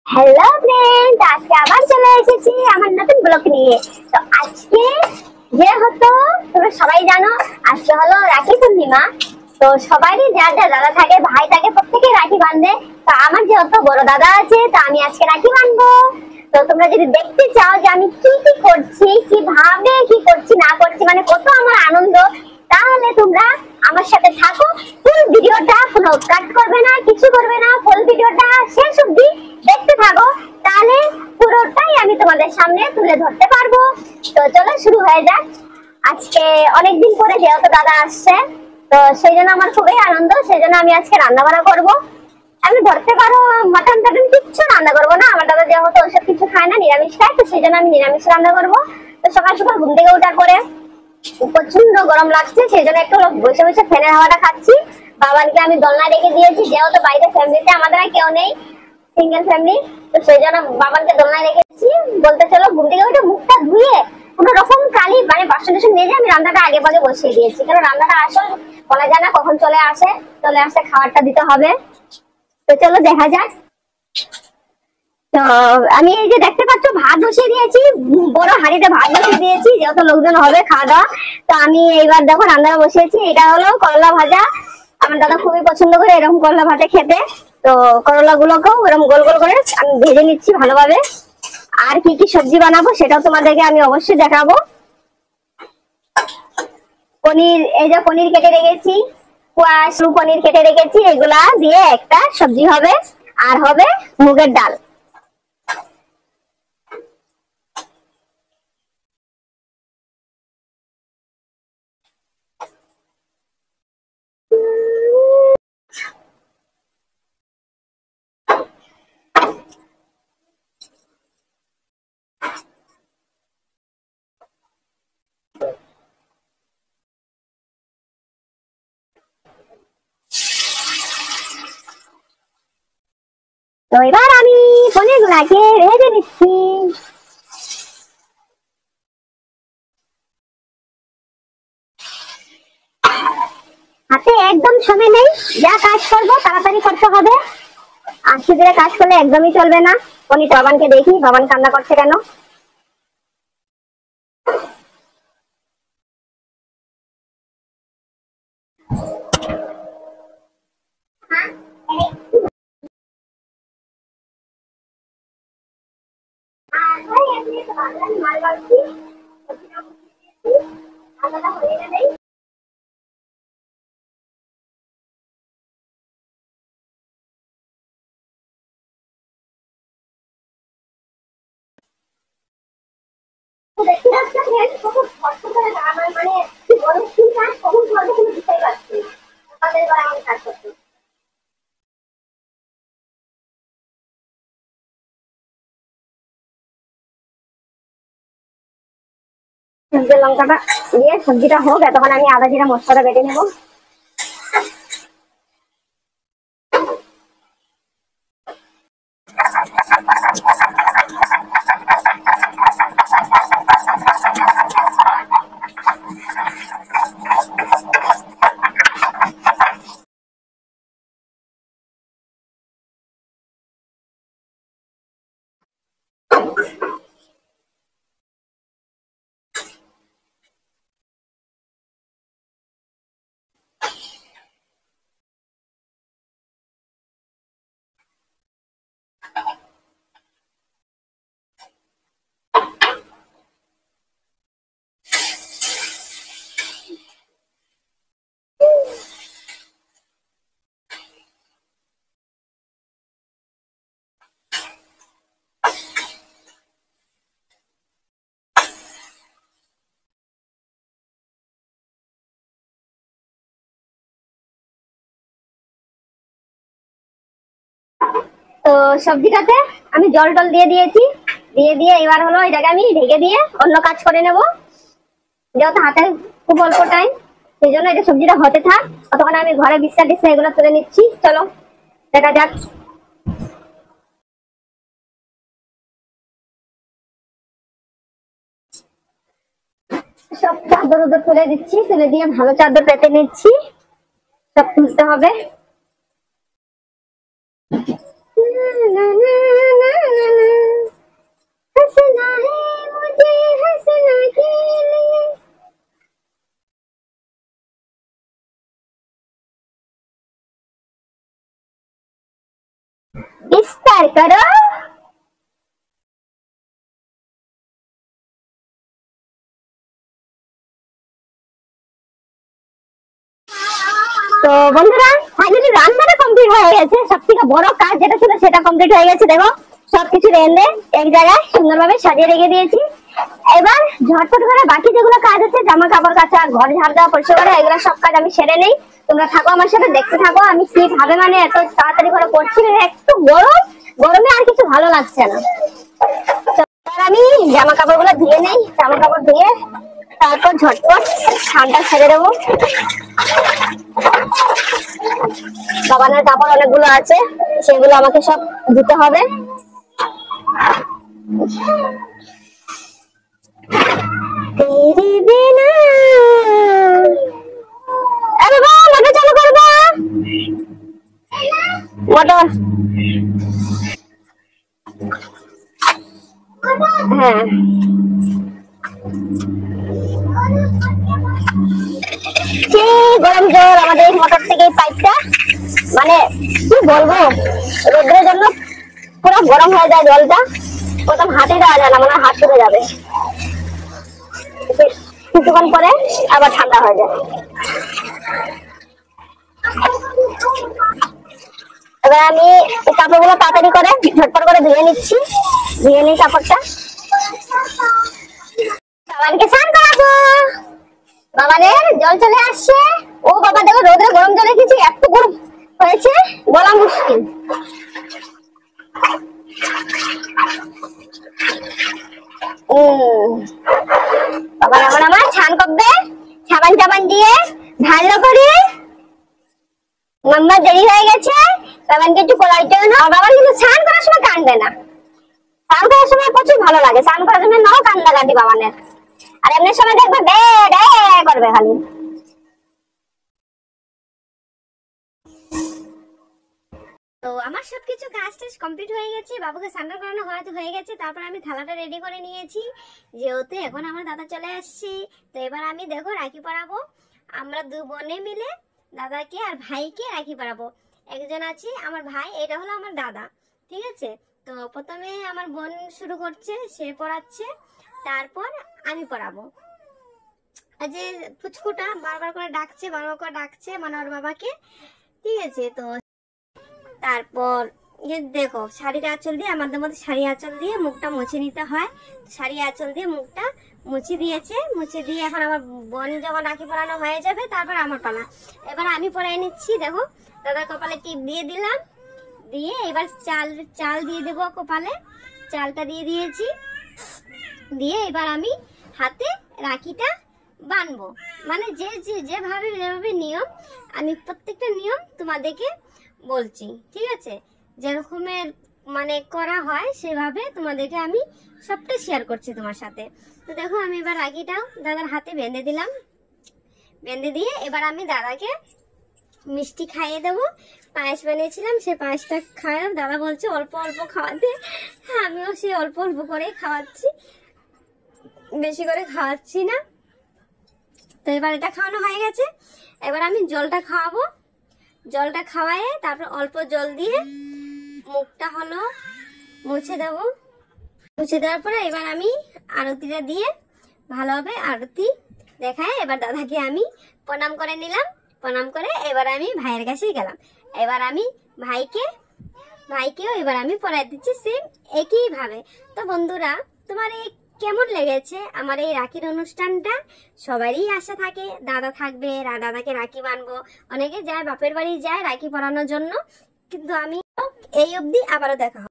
Hello friend, আজকে আবার চলে এসেছি আমার নতুন ব্লগ নিয়ে। তো আজকে যেহেতু তোমরা সবাই জানো আজকে হলো রাখি পূর্ণিমা। তো সবারই যার যার দাদা থাকে, ভাই থাকে, প্রত্যেকে রাখি বাঁধে। তো আমার যেহেতু বড় দাদা আছে, তো আমি আজকে রাখি বাঁধবো। তো তোমরা যদি দেখতে চাও যে আমি কি কি করছি, কিভাবে কি করছি না করছি, মানে কত আমার আনন্দ, তাহলে তোমরা আমার সাথে থাকো। ফুল ভিডিওটা কোনো কাট করবে না, কিছু করবে না, ফুল ভিডিওটা শেষ অবধি দেখতে থাকো, তাহলে পুরোটাই আমি তোমাদের সামনে তুলে ধরতে পারবো। তো চলো শুরু হয়ে যাক। আজকে অনেকদিন পরে যেহেতু দাদা আসছে, তো সেই জন্য আমার খুবই আনন্দ। সেই জন্য আমি আজকে রান্না বান্না করবো। আমি ধরতে পারো মাটন টাটন কিচ্ছু রান্না করবো না। আমার দাদা যেহেতু ওসব কিছু খায় না, নিরামিষ খায়, তো সেই জন্য আমি নিরামিষ রান্না করবো। তো সকাল সকাল ঘুম থেকে ওঠার পরে প্রচন্ড গরম লাগছে, সেই জন্য একটু বসে বসে ফ্যানের হাওয়াটা খাচ্ছি। বাবাকে আমি দোলনা রেখে দিয়েছি, যেহেতু বাইরে ফ্যামিলিতে আমাদের আর কেউ নেই, সিঙ্গেল ফ্যামিলি। তো সেই জন্য বাবাকে দোলনায় রেখেছি। বলতে চলো ঘুম থেকে উঠে মুখটা ধুয়ে কোনো রকম কালি মানে বাসন টাসন মেজে আমি রান্নাটা আগে ভাগে বসিয়ে দিয়েছি, কারণ রান্নাটা আসল বলা যায় না কখন চলে আসে খাবারটা দিতে হবে। তো চলো দেখা যাক। তো আমি এই যে দেখতে পাচ্ছ ভাত বসিয়ে দিয়েছি, বড় হাঁড়িতে ভাত বসিয়ে দিয়েছি, যেহেতু লোকজন হবে খাওয়া দাওয়া। তো আমি এইবার দেখো রান্না বসিয়েছি। এটা হলো করলা ভাজা। আমার দাদা খুবই পছন্দ করে এরকম করলা ভাজা খেতে। তো করলা গুলোকেও এরকম গোল গোল করে আমি ভেজে নিচ্ছি ভালোভাবে। আর কি কি সবজি বানাবো সেটাও তোমাদেরকে আমি অবশ্যই দেখাবো। পনির, এই যে পনির কেটে রেখেছি, কুয়াশ পনির কেটে রেখেছি, এগুলা দিয়ে একটা সবজি হবে। আর হবে মুগের ডাল। তো এবার আমি পনির গুলাকে ভেজে নিচ্ছি। হাতে একদম সময় নেই, যা কাজ করবো তাড়াতাড়ি করতে হবে। আজকে ধরে কাজ করলে একদমই চলবে না। পনির বাবানকে দেখি, বাবান কান্না করছে কেন। দেখতে পাচ্ছেন কত কষ্ট করে আমার মানে অনেক কাজ কখন করবো কোনো বুঝতেই পারছি না। তাদের এবার আমাকে কাজ করতে হবে। সবজি লঙ্কাটা দিয়ে সবজিটা হোক, এতক্ষণ আমি আদা জিরা মশলাটা বেটে নেবো। তো সবজিটাতে আমি জল টল দিয়ে দিয়েছি, দিয়ে এবার হলো এটাকে আমি ঢেকে দিয়ে অন্য কাজ করে নেব। যেহেতু হাতে খুব অল্প টাইম, সেই জন্য এটা সবজিটা হতে থাক, ততক্ষণ আমি ঘরে বিস্তার টিস্তার এগুলো তুলে নিচ্ছি। চলো দেখা যাক। সব চাদর উদর তুলে দিচ্ছি, তুলে দিয়ে ভালো চাদর পেতে নিচ্ছি। সব তুলতে হবে। বিস্তার করো। তো বন্ধুরা ফাইনালি রান্নাটা কমপ্লিট হয়ে গেছে, সবথেকে বড় কাজ যেটা ছিল সেটা কমপ্লিট হয়ে গেছে। দেখো সবকিছু রেঁধে এক জায়গায় সুন্দরভাবে সাজিয়ে রেখে দিয়েছি। এবার ঝটপট করে বাকি যেগুলো কাজ আছে, জামা কাপড় কাচা, ঘর ঝাড় দেওয়া, পরিষ্কার করা, এগুলো সব কাজ আমি সেরে নেই। তোমরা থাকো আমার সাথে, দেখতে থাকো আমি কি ভাবে মানে এত তাড়াতাড়ি করে করছি। একটু গরমে আর কিছু ভালো লাগছে না। আমি জামা কাপড় গুলো ধুয়ে নেই, জামা কাপড় ধুয়ে তারপর ঝটপট ঠান্ডা ছেড়ে দেবো। বাবানের কাপড় অনেকগুলো আছে, সেগুলো আমাকে সব ধুতে হবে। মোটর চালু করবা, মোটর। হ্যাঁ গরম জল আমাদের মোটর থেকে পাইপটা, মানে কি বলবো, রোদ্রের জন্য পুরো গরম হয়ে যায় জলটা, প্রথম হাতে দেওয়া যায় না, মনে হয় হাত পুড়ে যাবে। কিছুক্ষণ পরে আবার ঠান্ডা হয়ে যায়। এবার আমি কাপড়গুলো তাড়াতাড়ি করে ঝটপট করে ধুয়ে নিচ্ছি, ধুয়ে নিই কাপড়টা। বাবানকে স্নান করাবো, বাবানের জল চলে আসছে। ও বাবা দেখো রোদে গরম জলে কিছু এত গরম হয়েছে বলা মুশকিল। বাবা এখন আমার স্নান করবে সাবান টাবান দিয়ে ভালো করে। মাম্মা দেরি হয়ে গেছে, বাবানকে একটু কোলাইতে না। বাবা কিন্তু স্নান করার সময় কাঁদবে না, স্নান করার সময় প্রচুর ভালো লাগে, স্নান করার সময় নাও কান্না কাটি বাবানের। আর এমনি সময় দেখবে বে বে করবে খালি। তো আমার সবকিছু কাজ টাজ কমপ্লিট হয়ে গেছে, বাবুকে স্নান করানো হয়ে গেছে। তারপর আমি থালাটা রেডি করে নিয়েছি, যেহেতু এখন আমার দাদা চলে আসছে। তো এবার আমি দেখো রাখি পরাবো। আমরা দু বোনে মিলে দাদাকে আর ভাইকে রাখি পরাবো। একজন আছে আমার ভাই, এটা হলো আমার দাদা, ঠিক আছে। তো প্রথমে আমার বোন শুরু করছে, সে পড়াচ্ছে, তারপর আমি পড়াবো। আর যে পুচকুটা বারবার করে ডাকছে মানে ওর বাবাকে, ঠিক আছে। তো তারপর দেখো শাড়ির আঁচল দিয়ে, আমাদের মধ্যে শাড়ি আঁচল দিয়ে মুখটা মুছে নিতে হয়। শাড়ি আঁচল দিয়ে মুখটা মুছে দিয়েছে, মুছে দিয়ে এখন আমার বোন যখন রাখি পরানো হয়ে যাবে তারপর আমার পালা। এবার আমি পরাই নিচ্ছি। দেখো দাদার কপালে টিপ দিয়ে দিলাম, দিয়ে এবার চাল দিয়ে দেবো কপালে, চালটা দিয়ে দিয়েছি। দিয়ে এবার আমি হাতে রাখিটা বানবো, মানে যেভাবে নিয়ম, আমি প্রত্যেকটা নিয়ম তোমাদেরকে বলছি, ঠিক আছে। যেরকমের মানে করা হয় সেভাবে তোমাদেরকে আমি সবটা শেয়ার করছি তোমার সাথে। তো দেখো আমি এবার রাখিটাও দাদার হাতে বেঁধে দিলাম, বেঁধে দিয়ে এবার আমি দাদাকে মিষ্টি খাইয়ে দেবো। পায়েস বানিয়েছিলাম, সে পায়েসটা খাওয়ালাম। দাদা বলছে অল্প অল্প খাওয়াতে, আমিও সে অল্প অল্প করে খাওয়াচ্ছি, বেশি করে খাওয়াচ্ছি না। তো এবার এটা খাওয়ানো হয়ে গেছে, এবার আমি জলটা খাওয়াবো। জলটা খাওয়ায়ে তারপর অল্প জল দিয়ে মুখটা হলো মুছে দেবো। মুছে দেওয়ার পরে এবার আমি আরতিটা দিয়ে ভালোভাবে আরতি দেখায় এবার দাদাকে আমি প্রণাম করে নিলাম। প্রণাম করে এবার আমি ভাইয়ের কাছে গেলাম। এবার আমি ভাইকেও এবার আমি পড়াই দিচ্ছি সেম একই ভাবে। তো বন্ধুরা তোমার এই কেমন লেগেছে আমার এই রাখির অনুষ্ঠানটা? সবারই আশা থাকে দাদা থাকবে, দাদাকে রাখি বানবো। অনেকে যায় বাপের বাড়ি যায় রাখি পরানোর জন্য, কিন্তু আমি এই অবধি। আবারও দেখা হবে।